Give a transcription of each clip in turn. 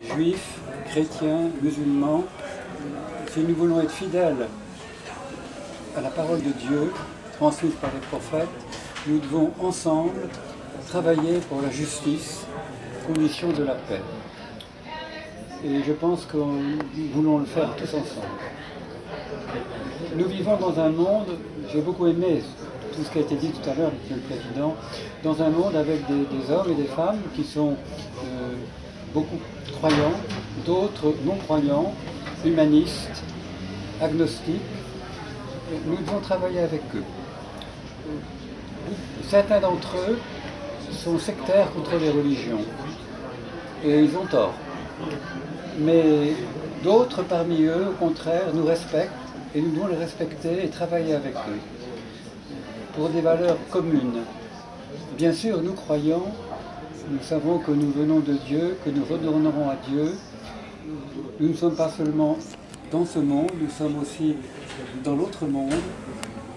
Juifs, chrétiens, musulmans, si nous voulons être fidèles à la parole de Dieu, transmise par les prophètes, nous devons ensemble travailler pour la justice, condition de la paix. Et je pense que nous voulons le faire tous ensemble. Nous vivons dans un monde, j'ai beaucoup aimé tout ce qui a été dit tout à l'heure, Monsieur le Président, dans un monde avec des hommes et des femmes qui sont beaucoup croyants, d'autres non-croyants, humanistes, agnostiques. Nous devons travailler avec eux. Certains d'entre eux sont sectaires contre les religions, et ils ont tort. Mais d'autres parmi eux, au contraire, nous respectent, et nous devons les respecter et travailler avec eux, pour des valeurs communes. Bien sûr, nous croyons, nous savons que nous venons de Dieu, que nous retournerons à Dieu. Nous ne sommes pas seulement dans ce monde, nous sommes aussi dans l'autre monde,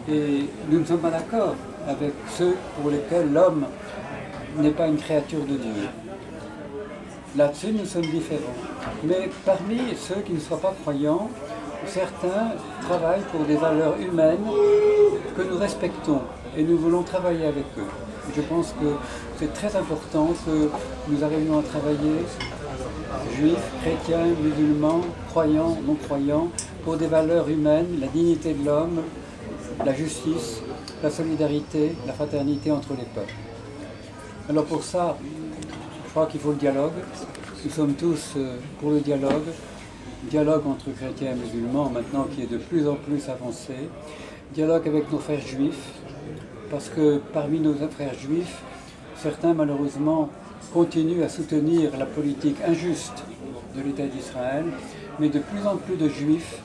et nous ne sommes pas d'accord avec ceux pour lesquels l'homme n'est pas une créature de Dieu. Là-dessus, nous sommes différents. Mais parmi ceux qui ne soient pas croyants, certains travaillent pour des valeurs humaines que nous respectons et nous voulons travailler avec eux. Je pense que c'est très important que nous arrivions à travailler, juifs, chrétiens, musulmans, croyants, non-croyants, pour des valeurs humaines, la dignité de l'homme, la justice, la solidarité, la fraternité entre les peuples. Alors pour ça, je crois qu'il faut le dialogue. Nous sommes tous pour le dialogue. Dialogue entre chrétiens et musulmans, maintenant qui est de plus en plus avancé. Dialogue avec nos frères juifs, parce que parmi nos frères juifs, certains malheureusement continuent à soutenir la politique injuste de l'État d'Israël, mais de plus en plus de juifs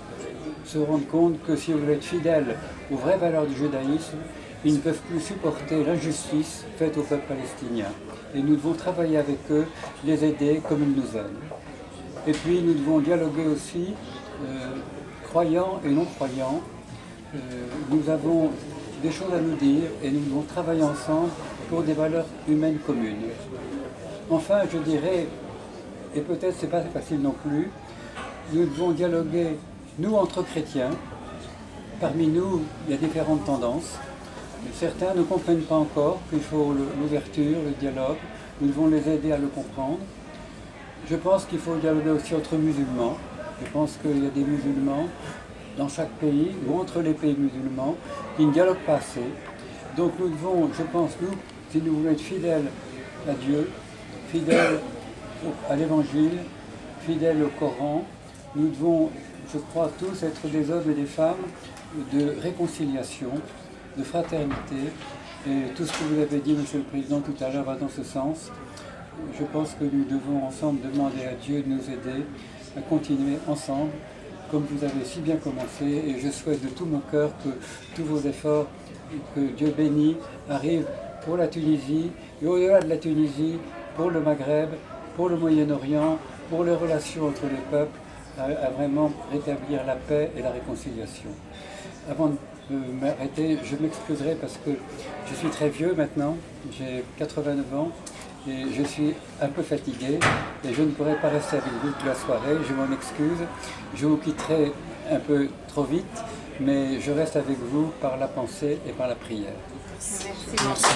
se rendent compte que si vous voulez être fidèles aux vraies valeurs du judaïsme, ils ne peuvent plus supporter l'injustice faite au peuple palestinien. Et nous devons travailler avec eux, les aider comme ils nous aident. Et puis nous devons dialoguer aussi, croyants et non-croyants. Nous avons des choses à nous dire et nous devons travailler ensemble pour des valeurs humaines communes. Enfin, je dirais, et peut-être c'est pas facile non plus, nous devons dialoguer, nous entre chrétiens. Parmi nous, il y a différentes tendances. Certains ne comprennent pas encore qu'il faut l'ouverture, le dialogue. Nous devons les aider à le comprendre. Je pense qu'il faut dialoguer aussi entre musulmans. Je pense qu'il y a des musulmans dans chaque pays ou entre les pays musulmans qui ne dialoguent pas assez. Donc nous devons, je pense, nous, si nous voulons être fidèles à Dieu, fidèles à l'Évangile, fidèles au Coran, nous devons, je crois, tous être des hommes et des femmes de réconciliation, de fraternité. Et tout ce que vous avez dit, Monsieur le Président, tout à l'heure va dans ce sens. Je pense que nous devons ensemble demander à Dieu de nous aider à continuer ensemble, comme vous avez si bien commencé, et je souhaite de tout mon cœur que tous vos efforts, que Dieu bénisse, arrivent pour la Tunisie, et au-delà de la Tunisie, pour le Maghreb, pour le Moyen-Orient, pour les relations entre les peuples, à vraiment rétablir la paix et la réconciliation. Avant de m'arrêter, je m'excuserai parce que je suis très vieux maintenant, j'ai 89 ans, et je suis un peu fatigué et je ne pourrai pas rester avec vous toute la soirée, je m'en excuse. Je vous quitterai un peu trop vite, mais je reste avec vous par la pensée et par la prière. Merci.